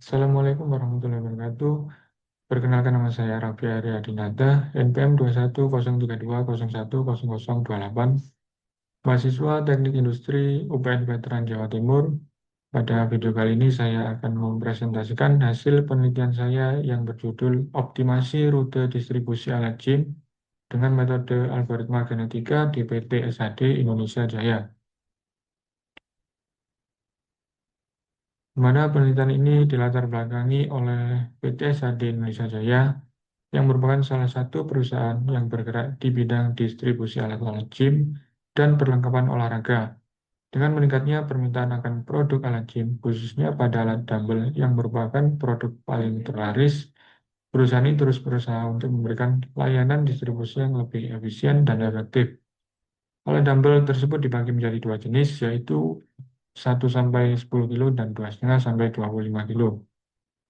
Assalamualaikum warahmatullahi wabarakatuh. Perkenalkan nama saya Raffi Aryadinata, NPM 21032010028, mahasiswa Teknik Industri UPN Veteran Jawa Timur. Pada video kali ini saya akan mempresentasikan hasil penelitian saya yang berjudul Optimasi Rute Distribusi Alat GIM dengan metode algoritma genetika di PT SHD Indonesia Jaya. Di mana penelitian ini dilatar belakangi oleh PT SHD Indonesia Jaya yang merupakan salah satu perusahaan yang bergerak di bidang distribusi alat-alat gym dan perlengkapan olahraga. Dengan meningkatnya permintaan akan produk alat gym, khususnya pada alat dumbbell yang merupakan produk paling terlaris, perusahaan ini terus berusaha untuk memberikan layanan distribusi yang lebih efisien dan efektif. Alat dumbbell tersebut dibagi menjadi dua jenis, yaitu 1 sampai 10 kilo dan 2,5 sampai 25 kilo.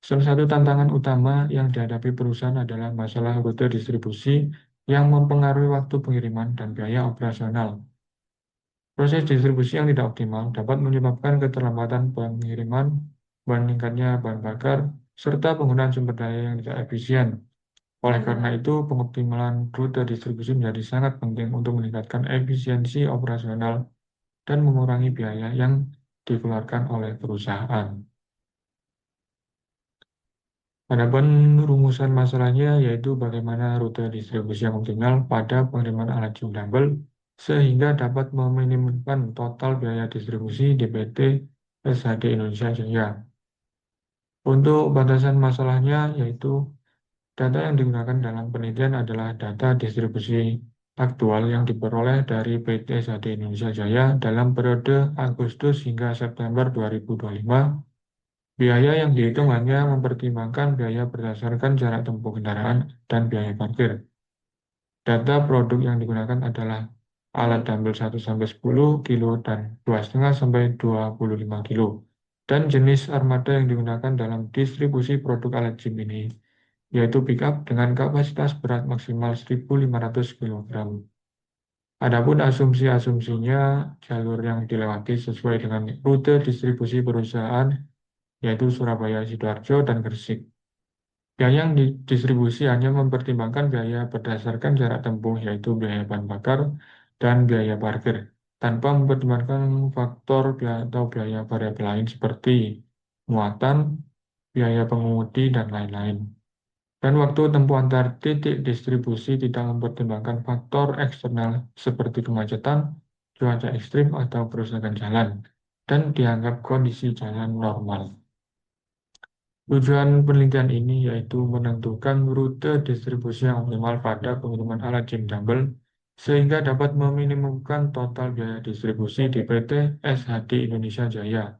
Salah satu tantangan utama yang dihadapi perusahaan adalah masalah rute distribusi yang mempengaruhi waktu pengiriman dan biaya operasional. Proses distribusi yang tidak optimal dapat menyebabkan keterlambatan pengiriman, meningkatnya bahan bakar, serta penggunaan sumber daya yang tidak efisien. Oleh karena itu, pengoptimalan rute distribusi menjadi sangat penting untuk meningkatkan efisiensi operasional dan mengurangi biaya yang dikeluarkan oleh perusahaan. Adapun rumusan masalahnya yaitu bagaimana rute distribusi yang optimal pada pengiriman alat gym dumbbell sehingga dapat meminimumkan total biaya distribusi di PT SHD Indonesia Jaya. Untuk batasan masalahnya yaitu data yang digunakan dalam penelitian adalah data distribusi aktual yang diperoleh dari PT SHD Indonesia Jaya dalam periode Agustus hingga September 2025. Biaya yang dihitung hanya mempertimbangkan biaya berdasarkan jarak tempuh kendaraan dan biaya parkir. Data produk yang digunakan adalah alat dumbbell 1 sampai 10 kilo dan 2,5 sampai 25 kilo. Dan jenis armada yang digunakan dalam distribusi produk alat gym ini, yaitu pickup dengan kapasitas berat maksimal 1.500 kg. Adapun asumsi-asumsinya, jalur yang dilewati sesuai dengan rute distribusi perusahaan yaitu Surabaya, Sidoarjo, dan Gresik. Biaya yang didistribusi hanya mempertimbangkan biaya berdasarkan jarak tempuh, yaitu biaya bahan bakar dan biaya parkir, tanpa mempertimbangkan faktor biaya atau biaya variabel lain seperti muatan, biaya pengemudi, dan lain-lain. Dan waktu tempuh antar titik distribusi tidak mempertimbangkan faktor eksternal seperti kemacetan, cuaca ekstrim, atau kerusakan jalan, dan dianggap kondisi jalan normal. Tujuan penelitian ini yaitu menentukan rute distribusi yang optimal pada pengiriman alat gym dumbbell sehingga dapat meminimumkan total biaya distribusi di PT SHD Indonesia Jaya.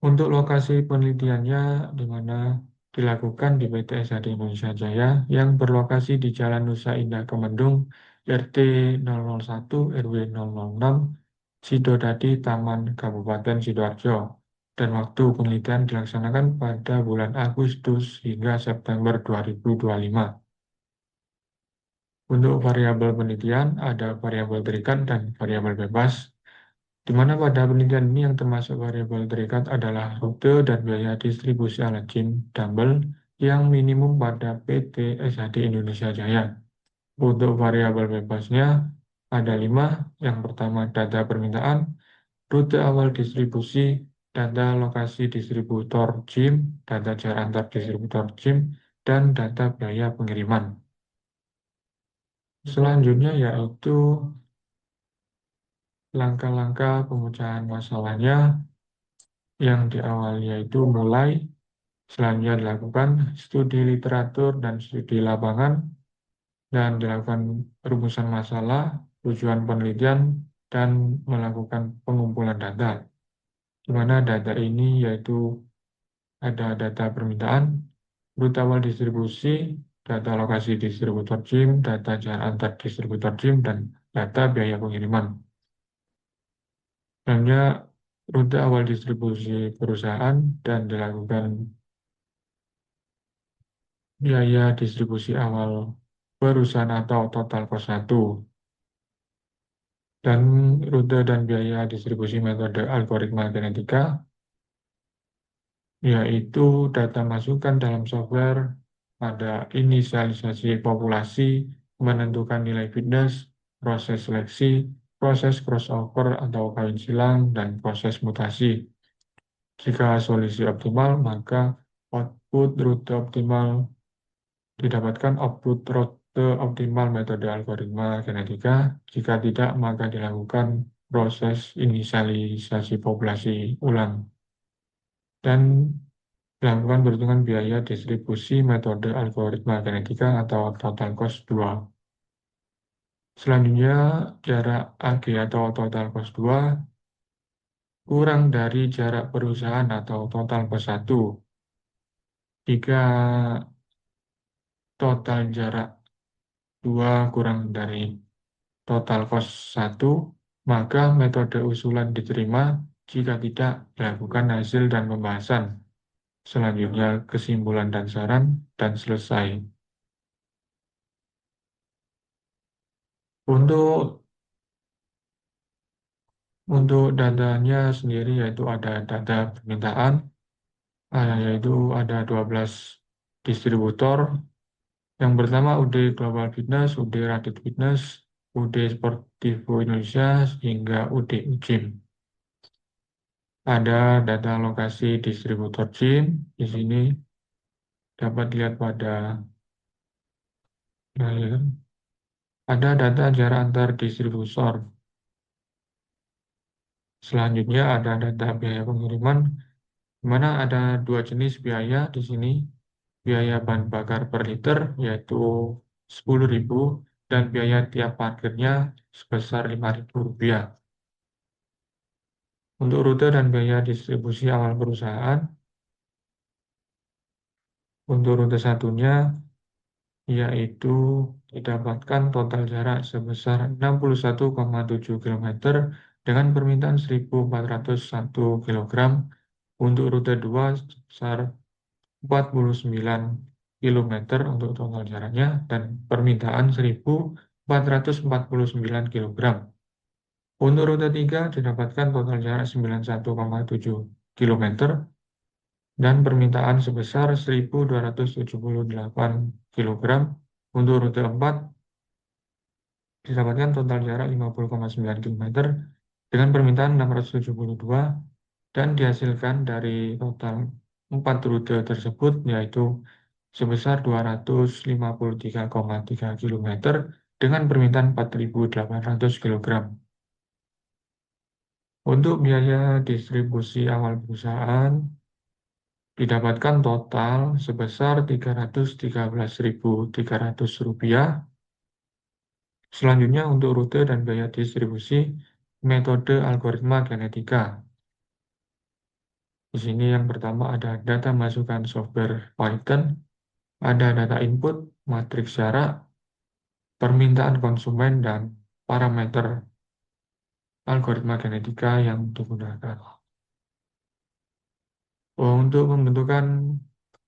Untuk lokasi penelitiannya di mana dilakukan di PT SHD Indonesia Jaya yang berlokasi di Jalan Nusa Indah Kemendung, RT 001 RW 006, Sidodadi, Taman, Kabupaten Sidoarjo. Dan waktu penelitian dilaksanakan pada bulan Agustus hingga September 2025. Untuk variabel penelitian, ada variabel terikat dan variabel bebas, di mana pada penelitian ini yang termasuk variabel terikat adalah rute dan biaya distribusi alat gym dumbbell yang minimum pada PT SHD Indonesia Jaya. Untuk variabel bebasnya ada 5. Yang pertama, data permintaan, rute awal distribusi, data lokasi distributor gym, data jarak antar distributor gym, dan data biaya pengiriman. Selanjutnya yaitu langkah-langkah pemecahan masalahnya yang di awal yaitu mulai, selanjutnya dilakukan studi literatur dan studi lapangan, dan dilakukan rumusan masalah, tujuan penelitian, dan melakukan pengumpulan data. Di mana data ini yaitu ada data permintaan, rute awal distribusi, data lokasi distributor gym, data jarak antar distributor gym, dan data biaya pengiriman. Selanjutnya, rute awal distribusi perusahaan dan dilakukan biaya distribusi awal perusahaan atau total cost 1. Dan rute dan biaya distribusi metode algoritma genetika, yaitu data masukan dalam software, ada inisialisasi populasi, menentukan nilai fitness, proses seleksi, proses crossover atau kawin silang, dan proses mutasi. Jika solusi optimal, maka output rute optimal didapatkan output rute optimal metode algoritma genetika. Jika tidak, maka dilakukan proses inisialisasi populasi ulang. Dan dilakukan perhitungan biaya distribusi metode algoritma genetika atau total cost 2. Selanjutnya, jarak AG atau total cost 2 kurang dari jarak perusahaan atau total cost 1. Jika total jarak 2 kurang dari total cost 1, maka metode usulan diterima. Jika tidak, dilakukan hasil dan pembahasan. Selanjutnya, kesimpulan dan saran, dan selesai. Untuk Untuk datanya sendiri yaitu ada data permintaan, yaitu ada 12 distributor. Yang pertama UD Global Fitness, UD Radit Fitness, UD Sportivo Indonesia, hingga UD Ujim. Ada data lokasi distributor gym. Di sini dapat dilihat pada layar. Ada data jarak antar distributor. Selanjutnya ada data biaya pengiriman, di mana ada dua jenis biaya di sini. Biaya bahan bakar per liter yaitu 10.000 dan biaya tiap parkirnya sebesar Rp5.000. Untuk rute dan biaya distribusi awal perusahaan, untuk rute satunya yaitu didapatkan total jarak sebesar 61,7 km dengan permintaan 1.401 kg. Untuk rute 2 sebesar 49 km untuk total jaraknya dan permintaan 1.449 kg. Untuk rute 3 didapatkan total jarak 91,7 km dan permintaan sebesar 1.278 kg. Untuk rute 4 didapatkan total jarak 50,9 km dengan permintaan 672 dan dihasilkan dari total 4 rute tersebut yaitu sebesar 253,3 km dengan permintaan 4.800 kg. Untuk biaya distribusi awal perusahaan didapatkan total sebesar Rp313.300. Selanjutnya untuk rute dan biaya distribusi metode algoritma genetika. Di sini yang pertama ada data masukan software Python, ada data input, matriks jarak, permintaan konsumen, dan parameter algoritma genetika yang digunakan. Untuk pembentukan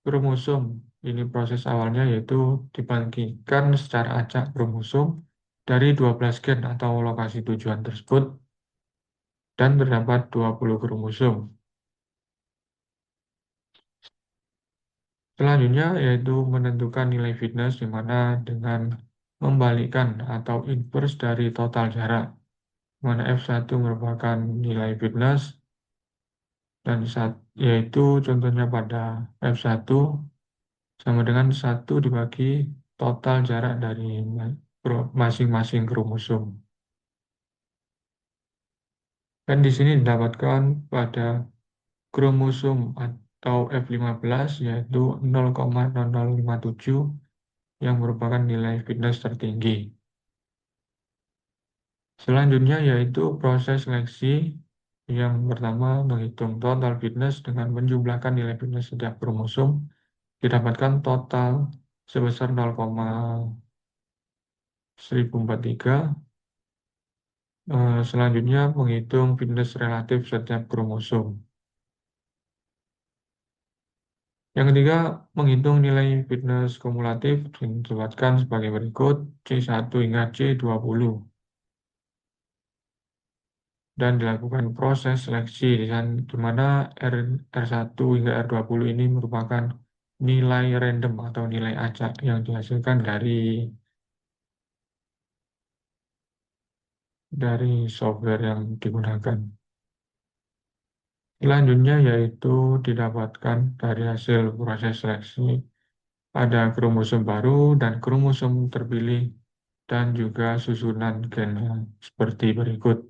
kromosom, ini proses awalnya yaitu dibagikan secara acak kromosom dari 12 gen atau lokasi tujuan tersebut dan terdapat 20 kromosom. Selanjutnya yaitu menentukan nilai fitness di mana dengan membalikkan atau inverse dari total jarak, di mana F1 merupakan nilai fitness dan yaitu contohnya pada F1 sama dengan 1 dibagi total jarak dari masing-masing kromosom. Dan di sini didapatkan pada kromosom atau F15 yaitu 0,0057 yang merupakan nilai fitness tertinggi. Selanjutnya yaitu proses seleksi yang pertama menghitung total fitness dengan menjumlahkan nilai fitness setiap kromosom didapatkan total sebesar 0,1043. Selanjutnya menghitung fitness relatif setiap kromosom. Yang ketiga, menghitung nilai fitness kumulatif didapatkan sebagai berikut C1 hingga C20. dan dilakukan proses seleksi di mana R1 hingga R20 ini merupakan nilai random atau nilai acak yang dihasilkan dari software yang digunakan. Selanjutnya yaitu didapatkan dari hasil proses seleksi ada kromosom baru dan kromosom terpilih dan juga susunan gennya seperti berikut.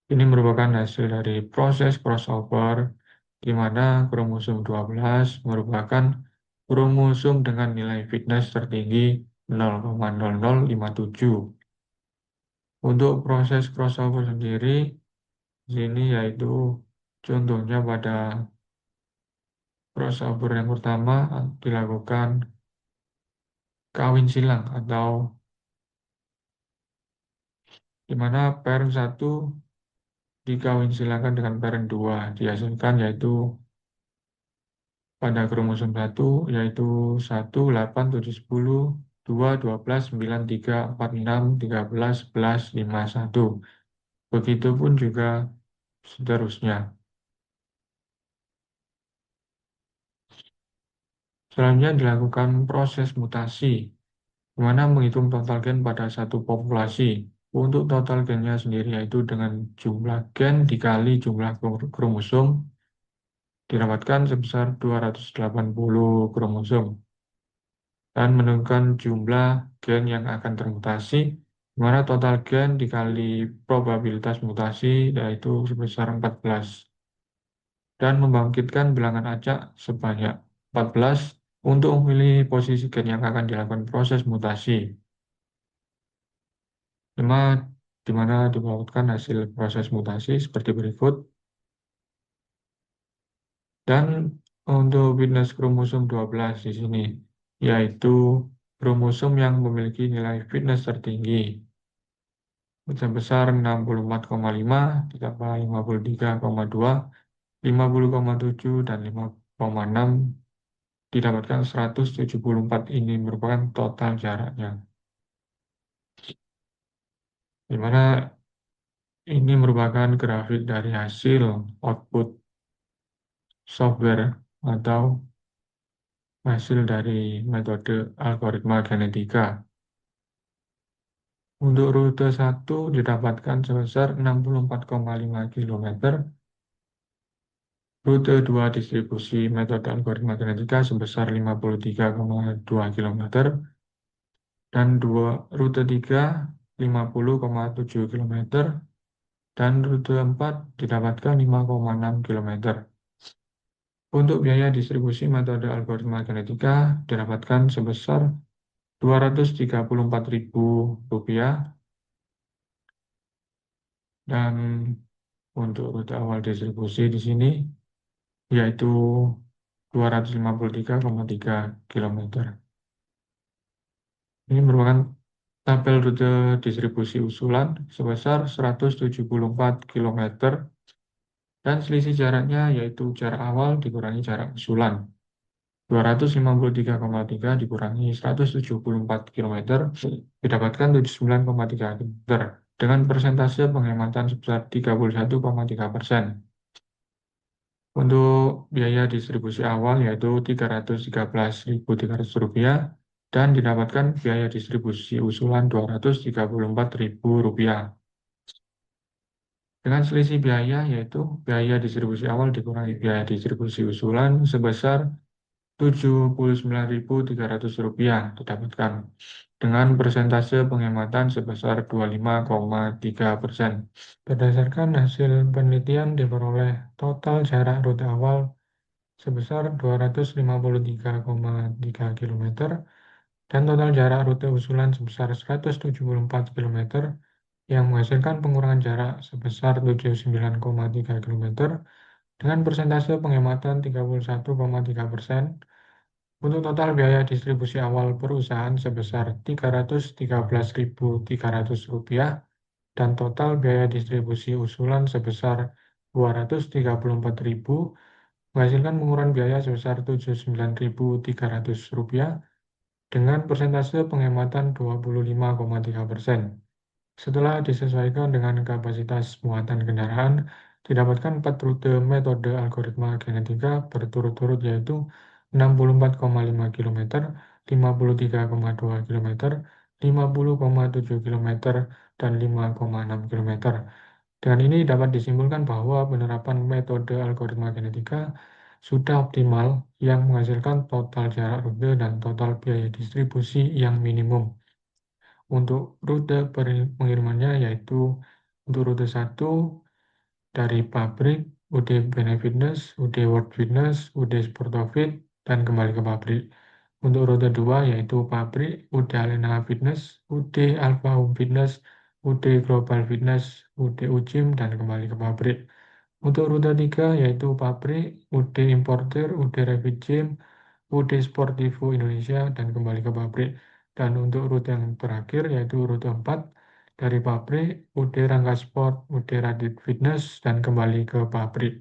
Ini merupakan hasil dari proses crossover di mana kromosom 12 merupakan kromosom dengan nilai fitness tertinggi 0,0057. Untuk proses crossover sendiri, di sini yaitu contohnya pada crossover yang pertama dilakukan kawin silang atau di mana parent 1 dikawin silangkan dengan parent 2 dihasilkan yaitu pada kromosom 1 yaitu 1, 8, 7, 10, 2, 12, 9, 3, 4, 6, 13, 11, 5, 1. Begitupun juga seterusnya. Selanjutnya dilakukan proses mutasi, di mana menghitung total gen pada satu populasi. Untuk total gennya sendiri yaitu dengan jumlah gen dikali jumlah kromosom didapatkan sebesar 280 kromosom dan menentukan jumlah gen yang akan termutasi, di mana total gen dikali probabilitas mutasi yaitu sebesar 14 dan membangkitkan bilangan acak sebanyak 14 untuk memilih posisi gen yang akan dilakukan proses mutasi. Di mana didapatkan hasil proses mutasi seperti berikut. Dan untuk fitness kromosom 12 di sini, yaitu kromosom yang memiliki nilai fitness tertinggi sebesar 64,5 ditambah 53,2, 50,7 dan 5,6 didapatkan 174. Ini merupakan total jaraknya. Di mana ini merupakan grafik dari hasil output software atau hasil dari metode algoritma genetika. Untuk rute 1 didapatkan sebesar 64,5 km, rute 2 distribusi metode algoritma genetika sebesar 53,2 km, dan rute 3 50,7 km, dan rute 4 didapatkan 5,6 km. Untuk biaya distribusi metode algoritma genetika didapatkan sebesar Rp234.000 dan untuk rute awal distribusi di sini yaitu 253,3 km. Ini merupakan tabel rute distribusi usulan sebesar 174 km dan selisih jaraknya yaitu jarak awal dikurangi jarak usulan. 253,3 dikurangi 174 km didapatkan 79,3 km dengan persentase penghematan sebesar 31,3%. Untuk biaya distribusi awal yaitu Rp313.300 dan didapatkan biaya distribusi usulan Rp234.000. Dengan selisih biaya yaitu biaya distribusi awal dikurangi biaya distribusi usulan sebesar Rp79.300 didapatkan dengan persentase penghematan sebesar 25,3%. Berdasarkan hasil penelitian diperoleh total jarak rute awal sebesar 253,3 km dan total jarak rute usulan sebesar 174 km yang menghasilkan pengurangan jarak sebesar 79,3 km dengan persentase penghematan 31,3%. Untuk total biaya distribusi awal perusahaan sebesar Rp313.300 dan total biaya distribusi usulan sebesar Rp234.000 menghasilkan pengurangan biaya sebesar Rp79.300 dengan persentase penghematan 25,3%. Setelah disesuaikan dengan kapasitas muatan kendaraan, didapatkan 4 rute metode algoritma genetika berturut-turut yaitu 64,5 km, 53,2 km, 50,7 km, dan 5,6 km. Dengan ini dapat disimpulkan bahwa penerapan metode algoritma genetika sudah optimal yang menghasilkan total jarak rute dan total biaya distribusi yang minimum. Untuk rute pengirimannya yaitu untuk rute 1 dari pabrik, UD Benefitness, UD World Fitness, UD Sportofit, dan kembali ke pabrik. Untuk rute 2 yaitu pabrik, UD Alena Fitness, UD Alpha Home Fitness, UD Global Fitness, UD Ujim, dan kembali ke pabrik. Untuk rute 3 yaitu pabrik, UD Importer, UD Rapid Gym, UD Sportivo Indonesia, dan kembali ke pabrik. Dan untuk rute yang terakhir yaitu rute 4 dari pabrik, UD Rangga Sport, UD Radit Fitness, dan kembali ke pabrik.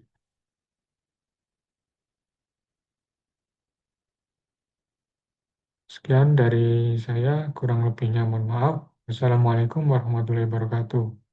Sekian dari saya, kurang lebihnya mohon maaf. Wassalamualaikum warahmatullahi wabarakatuh.